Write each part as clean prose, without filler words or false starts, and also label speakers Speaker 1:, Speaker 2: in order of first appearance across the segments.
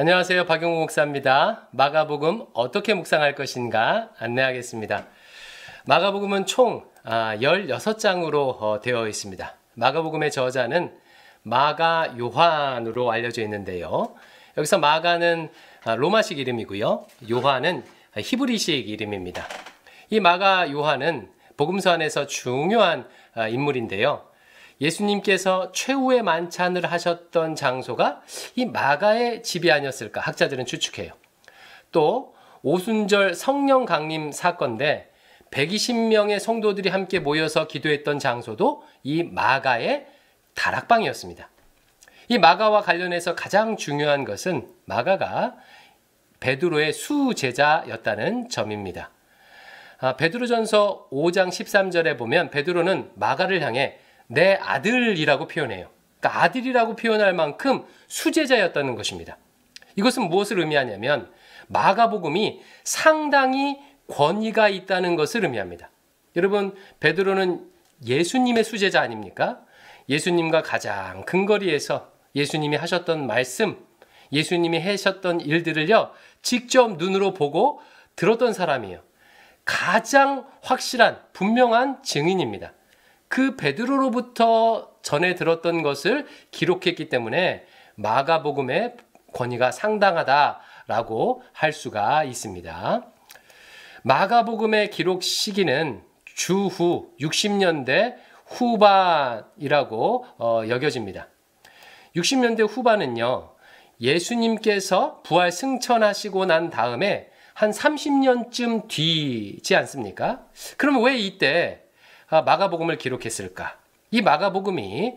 Speaker 1: 안녕하세요. 박용우 목사입니다. 마가복음 어떻게 묵상할 것인가 안내하겠습니다. 마가복음은 총 16장으로 되어 있습니다. 마가복음의 저자는 마가 요한으로 알려져 있는데요. 여기서 마가는 로마식 이름이고요. 요한은 히브리식 이름입니다. 이 마가 요한은 복음서 안에서 중요한 인물인데요. 예수님께서 최후의 만찬을 하셨던 장소가 이 마가의 집이 아니었을까 학자들은 추측해요. 또 오순절 성령 강림 사건인데 120명의 성도들이 함께 모여서 기도했던 장소도 이 마가의 다락방이었습니다. 이 마가와 관련해서 가장 중요한 것은 마가가 베드로의 수제자였다는 점입니다. 베드로전서 5장 13절에 보면 베드로는 마가를 향해 내 아들이라고 표현해요. 그러니까 아들이라고 표현할 만큼 수제자였다는 것입니다. 이것은 무엇을 의미하냐면 마가복음이 상당히 권위가 있다는 것을 의미합니다. 여러분, 베드로는 예수님의 수제자 아닙니까? 예수님과 가장 근거리에서 예수님이 하셨던 말씀, 예수님이 하셨던 일들을요, 직접 눈으로 보고 들었던 사람이에요. 가장 확실한, 분명한 증인입니다. 그 베드로로부터 전해 들었던 것을 기록했기 때문에 마가복음의 권위가 상당하다라고 할 수가 있습니다. 마가복음의 기록 시기는 주후 60년대 후반이라고 여겨집니다. 60년대 후반은요, 예수님께서 부활 승천하시고 난 다음에 한 30년쯤 뒤지 않습니까? 그러면 왜 이때 마가복음을 기록했을까? 이 마가복음이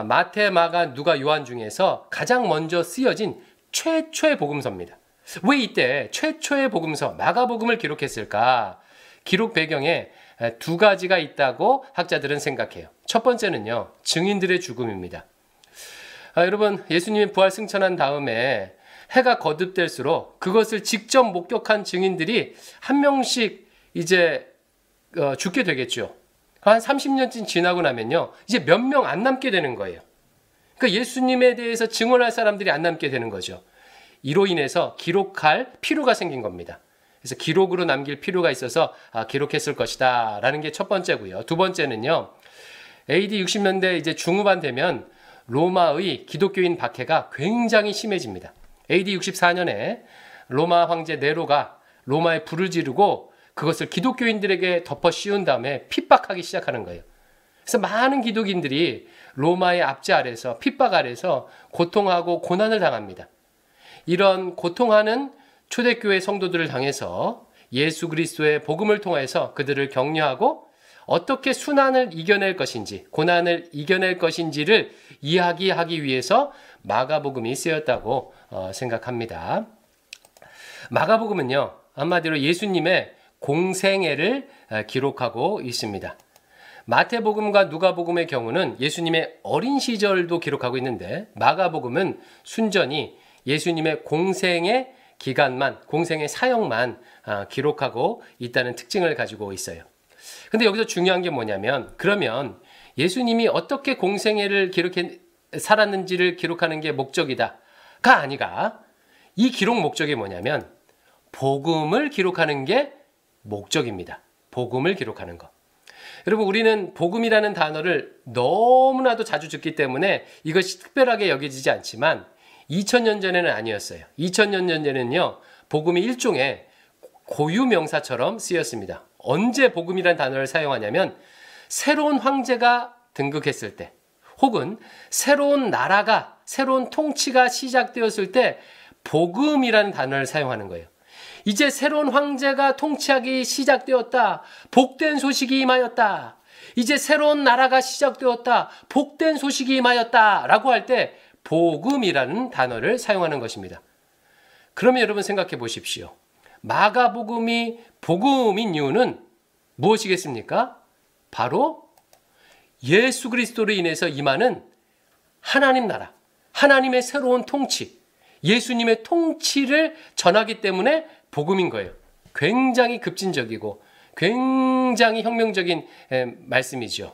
Speaker 1: 마태, 마가, 누가, 요한 중에서 가장 먼저 쓰여진 최초의 복음서입니다. 왜 이때 최초의 복음서 마가복음을 기록했을까? 기록 배경에 두 가지가 있다고 학자들은 생각해요. 첫 번째는요, 증인들의 죽음입니다. 여러분, 예수님이 부활 승천한 다음에 해가 거듭될수록 그것을 직접 목격한 증인들이 한 명씩 이제 죽게 되겠죠. 한 30년쯤 지나고 나면요, 이제 몇 명 안 남게 되는 거예요. 그러니까 예수님에 대해서 증언할 사람들이 안 남게 되는 거죠. 이로 인해서 기록할 필요가 생긴 겁니다. 그래서 기록으로 남길 필요가 있어서 기록했을 것이다 라는 게 첫 번째고요. 두 번째는요, AD 60년대 이제 중후반 되면 로마의 기독교인 박해가 굉장히 심해집니다. AD 64년에 로마 황제 네로가 로마에 불을 지르고 그것을 기독교인들에게 덮어 씌운 다음에 핍박하기 시작하는 거예요. 그래서 많은 기독인들이 로마의 압제 아래서 핍박 아래서 고통하고 고난을 당합니다. 이런 고통하는 초대교회 성도들을 향해서 예수 그리스도의 복음을 통해서 그들을 격려하고 어떻게 순환을 이겨낼 것인지, 고난을 이겨낼 것인지를 이야기하기 위해서 마가복음이 쓰였다고 생각합니다. 마가복음은요, 한마디로 예수님의 공생애를 기록하고 있습니다. 마태복음과 누가복음의 경우는 예수님의 어린 시절도 기록하고 있는데 마가복음은 순전히 예수님의 공생의 기간만, 공생의 사역만 기록하고 있다는 특징을 가지고 있어요. 근데 여기서 중요한 게 뭐냐면, 그러면 예수님이 어떻게 공생애를 살았는지를 기록하는 게 목적이다가 아니라 이 기록 목적이 뭐냐면 복음을 기록하는 게 목적입니다. 복음을 기록하는 것. 여러분, 우리는 복음이라는 단어를 너무나도 자주 듣기 때문에 이것이 특별하게 여겨지지 않지만 2000년 전에는 아니었어요. 2000년 전에는요, 복음이 일종의 고유명사처럼 쓰였습니다. 언제 복음이라는 단어를 사용하냐면 새로운 황제가 등극했을 때, 혹은 새로운 나라가, 새로운 통치가 시작되었을 때 복음이라는 단어를 사용하는 거예요. 이제 새로운 황제가 통치하기 시작되었다. 복된 소식이 임하였다. 이제 새로운 나라가 시작되었다. 복된 소식이 임하였다. 라고 할 때 복음이라는 단어를 사용하는 것입니다. 그러면 여러분 생각해 보십시오. 마가복음이 복음인 이유는 무엇이겠습니까? 바로 예수 그리스도로 인해서 임하는 하나님 나라, 하나님의 새로운 통치, 예수님의 통치를 전하기 때문에 복음인 거예요. 굉장히 급진적이고 굉장히 혁명적인 말씀이죠.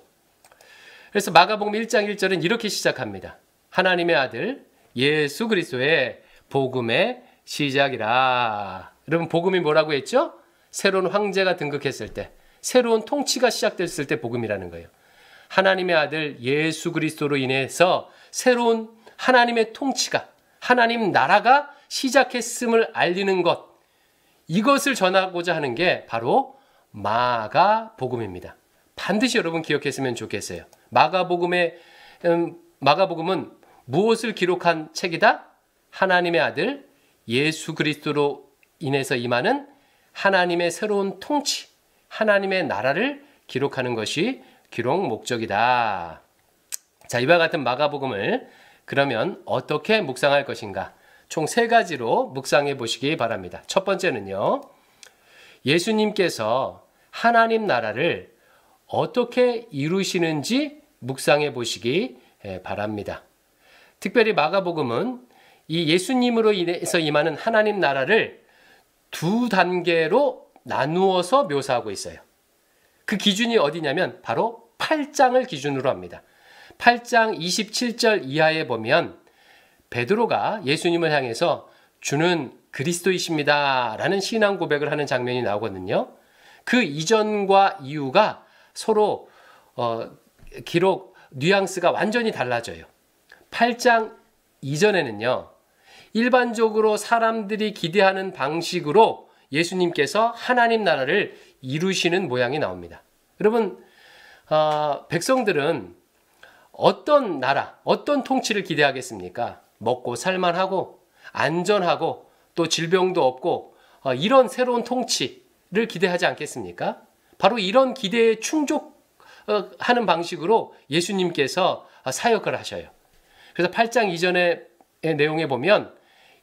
Speaker 1: 그래서 마가복음 1장 1절은 이렇게 시작합니다. 하나님의 아들 예수 그리스도의 복음의 시작이라. 여러분, 복음이 뭐라고 했죠? 새로운 황제가 등극했을 때, 새로운 통치가 시작됐을 때 복음이라는 거예요. 하나님의 아들 예수 그리스도로 인해서 새로운 하나님의 통치가, 하나님 나라가 시작했음을 알리는 것, 이것을 전하고자 하는 게 바로 마가복음입니다. 반드시 여러분 기억했으면 좋겠어요. 마가복음은 무엇을 기록한 책이다? 하나님의 아들 예수 그리스도로 인해서 임하는 하나님의 새로운 통치, 하나님의 나라를 기록하는 것이 기록 목적이다. 자, 이와 같은 마가복음을 그러면 어떻게 묵상할 것인가? 총 3가지로 묵상해 보시기 바랍니다. 첫 번째는요, 예수님께서 하나님 나라를 어떻게 이루시는지 묵상해 보시기 바랍니다. 특별히 마가복음은 이 예수님으로 인해서 임하는 하나님 나라를 2단계로 나누어서 묘사하고 있어요. 그 기준이 어디냐면 바로 8장을 기준으로 합니다. 8장 27절 이하에 보면 베드로가 예수님을 향해서 주는 그리스도이십니다 라는 신앙 고백을 하는 장면이 나오거든요. 그 이전과 이후가 서로 기록 뉘앙스가 완전히 달라져요. 8장 이전에는요, 일반적으로 사람들이 기대하는 방식으로 예수님께서 하나님 나라를 이루시는 모양이 나옵니다. 여러분, 백성들은 어떤 나라, 어떤 통치를 기대하겠습니까? 먹고 살만하고 안전하고 또 질병도 없고 이런 새로운 통치를 기대하지 않겠습니까? 바로 이런 기대에 충족하는 방식으로 예수님께서 사역을 하셔요. 그래서 8장 이전의 내용에 보면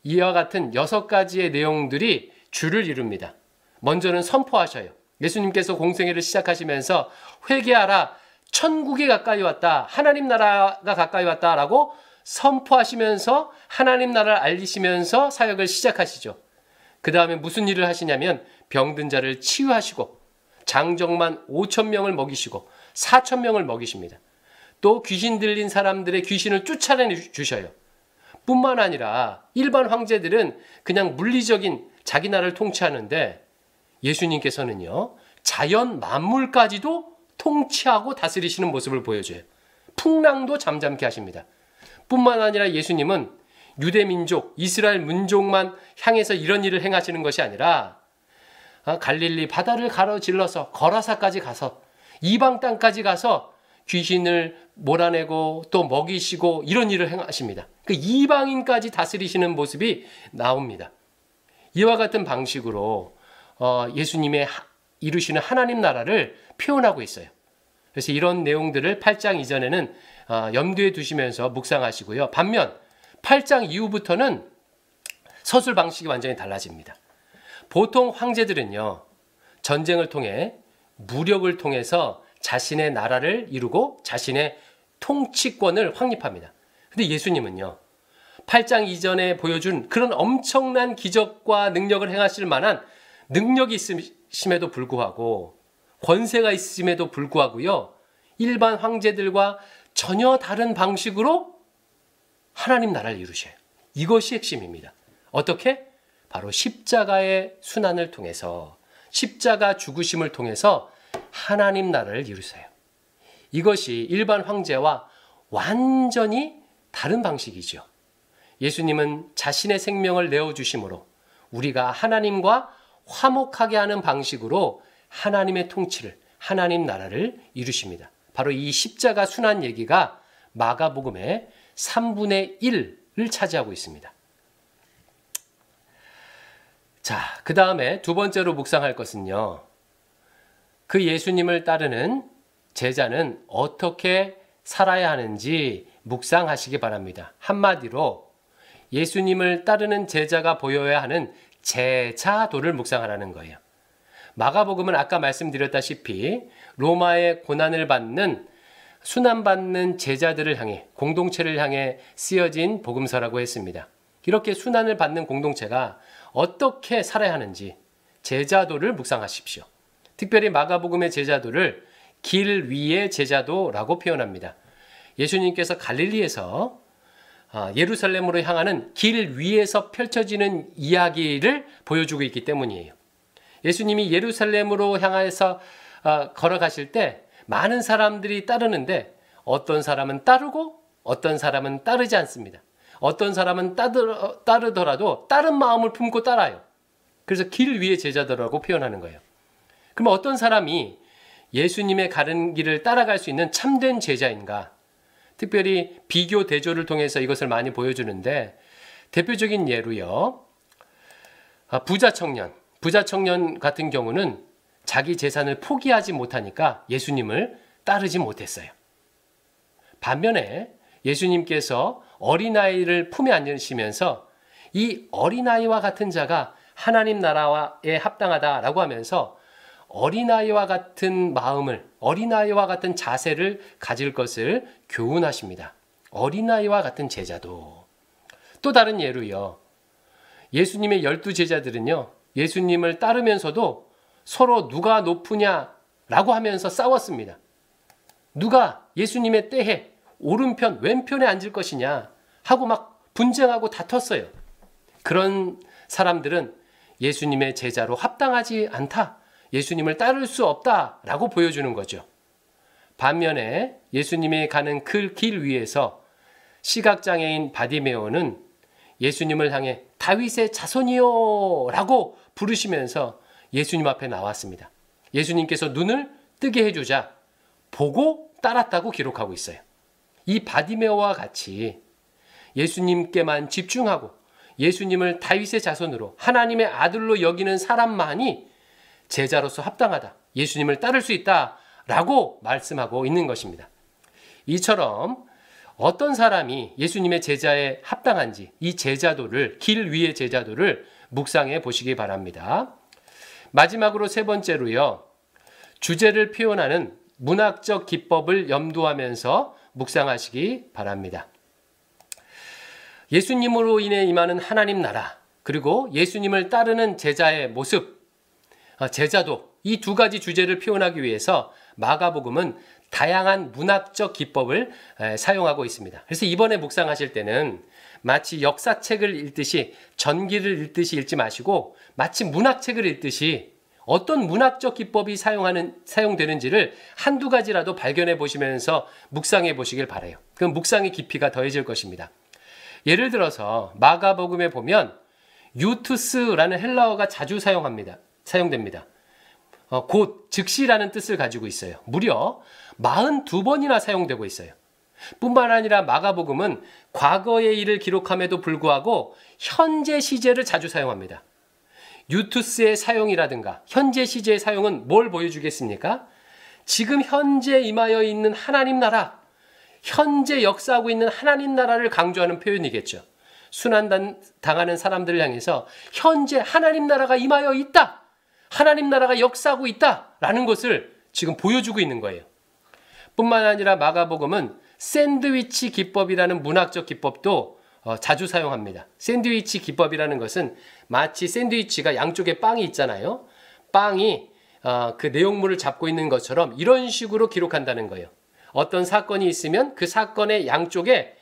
Speaker 1: 이와 같은 6가지의 내용들이 주를 이룹니다. 먼저는 선포하셔요. 예수님께서 공생애를 시작하시면서 회개하라, 천국이 가까이 왔다, 하나님 나라가 가까이 왔다라고 선포하시면서 하나님 나라를 알리시면서 사역을 시작하시죠. 그 다음에 무슨 일을 하시냐면 병든 자를 치유하시고 장정만 5,000명을 먹이시고 4,000명을 먹이십니다. 또 귀신 들린 사람들의 귀신을 쫓아내 주셔요. 뿐만 아니라 일반 황제들은 그냥 물리적인 자기 나라를 통치하는데 예수님께서는요, 자연 만물까지도 통치하고 다스리시는 모습을 보여줘요. 풍랑도 잠잠케 하십니다. 뿐만 아니라 예수님은 유대 민족, 이스라엘 민족만 향해서 이런 일을 행하시는 것이 아니라 갈릴리 바다를 가로질러서 거라사까지 가서 이방 땅까지 가서 귀신을 몰아내고 또 먹이시고 이런 일을 행하십니다. 그 이방인까지 다스리시는 모습이 나옵니다. 이와 같은 방식으로 예수님의 이루시는 하나님 나라를 표현하고 있어요. 그래서 이런 내용들을 8장 이전에는 염두에 두시면서 묵상하시고요. 반면 8장 이후부터는 서술 방식이 완전히 달라집니다. 보통 황제들은요, 전쟁을 통해 무력을 통해서 자신의 나라를 이루고 자신의 통치권을 확립합니다. 근데 예수님은요, 8장 이전에 보여준 그런 엄청난 기적과 능력을 행하실 만한 능력이 있음에도 불구하고 권세가 있음에도 불구하고요, 일반 황제들과 전혀 다른 방식으로 하나님 나라를 이루셔요. 이것이 핵심입니다. 어떻게? 바로 십자가의 순환을 통해서, 십자가 죽으심을 통해서 하나님 나라를 이루세요. 이것이 일반 황제와 완전히 다른 방식이죠. 예수님은 자신의 생명을 내어주심으로 우리가 하나님과 화목하게 하는 방식으로 하나님의 통치를, 하나님 나라를 이루십니다. 바로 이 십자가 순환 얘기가 마가복음의 3분의 1을 차지하고 있습니다. 자, 그 다음에 두 번째로 묵상할 것은요, 그 예수님을 따르는 제자는 어떻게 살아야 하는지 묵상하시기 바랍니다. 한마디로 예수님을 따르는 제자가 보여야 하는 제자도를 묵상하라는 거예요. 마가복음은 아까 말씀드렸다시피 로마의 고난을 받는, 순환받는 제자들을 향해, 공동체를 향해 쓰여진 복음서라고 했습니다. 이렇게 순환을 받는 공동체가 어떻게 살아야 하는지 제자도를 묵상하십시오. 특별히 마가복음의 제자도를 길 위의 제자도라고 표현합니다. 예수님께서 갈릴리에서 예루살렘으로 향하는 길 위에서 펼쳐지는 이야기를 보여주고 있기 때문이에요. 예수님이 예루살렘으로 향해서 걸어가실 때 많은 사람들이 따르는데 어떤 사람은 따르고 어떤 사람은 따르지 않습니다. 어떤 사람은 따르더라도 다른 마음을 품고 따라요. 그래서 길 위의 제자들이라고 표현하는 거예요. 그럼 어떤 사람이 예수님의 가는 길을 따라갈 수 있는 참된 제자인가? 특별히 비교 대조를 통해서 이것을 많이 보여주는데 대표적인 예로요. 부자 청년 같은 경우는 자기 재산을 포기하지 못하니까 예수님을 따르지 못했어요. 반면에 예수님께서 어린아이를 품에 안으시면서 이 어린아이와 같은 자가 하나님 나라에 합당하다라고 하면서 어린아이와 같은 마음을, 어린아이와 같은 자세를 가질 것을 교훈하십니다. 어린아이와 같은 제자도. 또 다른 예로요. 예수님의 12 제자들은요. 예수님을 따르면서도 서로 누가 높으냐라고 하면서 싸웠습니다. 누가 예수님의 때에 오른편, 왼편에 앉을 것이냐 하고 막 분쟁하고 다퉜어요. 그런 사람들은 예수님의 제자로 합당하지 않다. 예수님을 따를 수 없다라고 보여주는 거죠. 반면에 예수님이 가는 그 길 위에서 시각장애인 바디메오는 예수님을 향해 다윗의 자손이요 라고 부르시면서 예수님 앞에 나왔습니다. 예수님께서 눈을 뜨게 해주자 보고 따랐다고 기록하고 있어요. 이 바디메오와 같이 예수님께만 집중하고 예수님을 다윗의 자손으로 하나님의 아들로 여기는 사람만이 제자로서 합당하다. 예수님을 따를 수 있다라고 말씀하고 있는 것입니다. 이처럼 어떤 사람이 예수님의 제자에 합당한지 이 제자도를, 길 위의 제자도를 묵상해 보시기 바랍니다. 마지막으로 세 번째로요. 주제를 표현하는 문학적 기법을 염두하면서 묵상하시기 바랍니다. 예수님으로 인해 임하는 하나님 나라, 그리고 예수님을 따르는 제자의 모습, 제자도, 이 두 가지 주제를 표현하기 위해서 마가복음은 다양한 문학적 기법을 사용하고 있습니다. 그래서 이번에 묵상하실 때는 마치 역사책을 읽듯이 전기를 읽듯이 읽지 마시고 마치 문학책을 읽듯이 어떤 문학적 기법이 사용되는지를 한두 가지라도 발견해 보시면서 묵상해 보시길 바라요. 그럼 묵상의 깊이가 더해질 것입니다. 예를 들어서 마가복음에 보면 유투스라는 헬라어가 자주 사용됩니다. 곧 즉시라는 뜻을 가지고 있어요. 무려 42번이나 사용되고 있어요. 뿐만 아니라 마가복음은 과거의 일을 기록함에도 불구하고 현재 시제를 자주 사용합니다. 유투스의 사용이라든가 현재 시제의 사용은 뭘 보여주겠습니까? 지금 현재 임하여 있는 하나님 나라, 현재 역사하고 있는 하나님 나라를 강조하는 표현이겠죠. 순환당하는 사람들을 향해서 현재 하나님 나라가 임하여 있다. 하나님 나라가 역사하고 있다라는 것을 지금 보여주고 있는 거예요. 뿐만 아니라 마가복음은 샌드위치 기법이라는 문학적 기법도 자주 사용합니다. 샌드위치 기법이라는 것은 마치 샌드위치가 양쪽에 빵이 있잖아요. 빵이 그 내용물을 잡고 있는 것처럼 이런 식으로 기록한다는 거예요. 어떤 사건이 있으면 그 사건의 양쪽에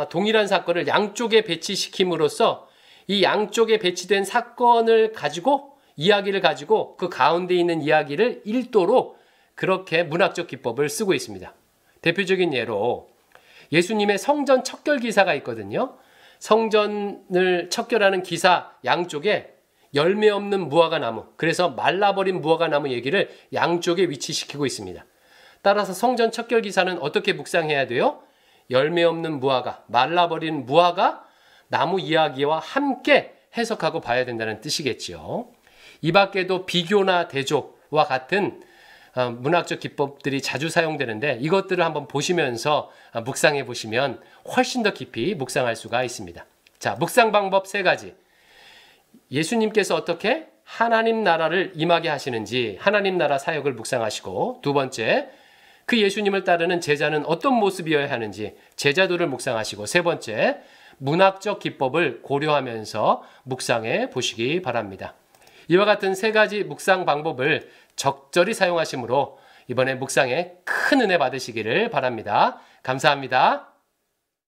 Speaker 1: 동일한 사건을 양쪽에 배치시킴으로써 이 양쪽에 배치된 사건을 가지고 이야기를 가지고 그 가운데 있는 이야기를 읽도록 그렇게 문학적 기법을 쓰고 있습니다. 대표적인 예로 예수님의 성전 척결 기사가 있거든요. 성전을 척결하는 기사 양쪽에 열매 없는 무화과 나무, 그래서 말라버린 무화과 나무 얘기를 양쪽에 위치시키고 있습니다. 따라서 성전 척결 기사는 어떻게 묵상해야 돼요? 열매 없는 무화과, 말라버린 무화과 나무 이야기와 함께 해석하고 봐야 된다는 뜻이겠죠. 이 밖에도 비교나 대조와 같은 문학적 기법들이 자주 사용되는데 이것들을 한번 보시면서 묵상해 보시면 훨씬 더 깊이 묵상할 수가 있습니다. 자, 묵상 방법 3가지. 예수님께서 어떻게 하나님 나라를 임하게 하시는지 하나님 나라 사역을 묵상하시고, 두 번째, 그 예수님을 따르는 제자는 어떤 모습이어야 하는지 제자도를 묵상하시고, 세 번째, 문학적 기법을 고려하면서 묵상해 보시기 바랍니다. 이와 같은 3가지 묵상 방법을 적절히 사용하시므로 이번에 묵상에 큰 은혜 받으시기를 바랍니다. 감사합니다.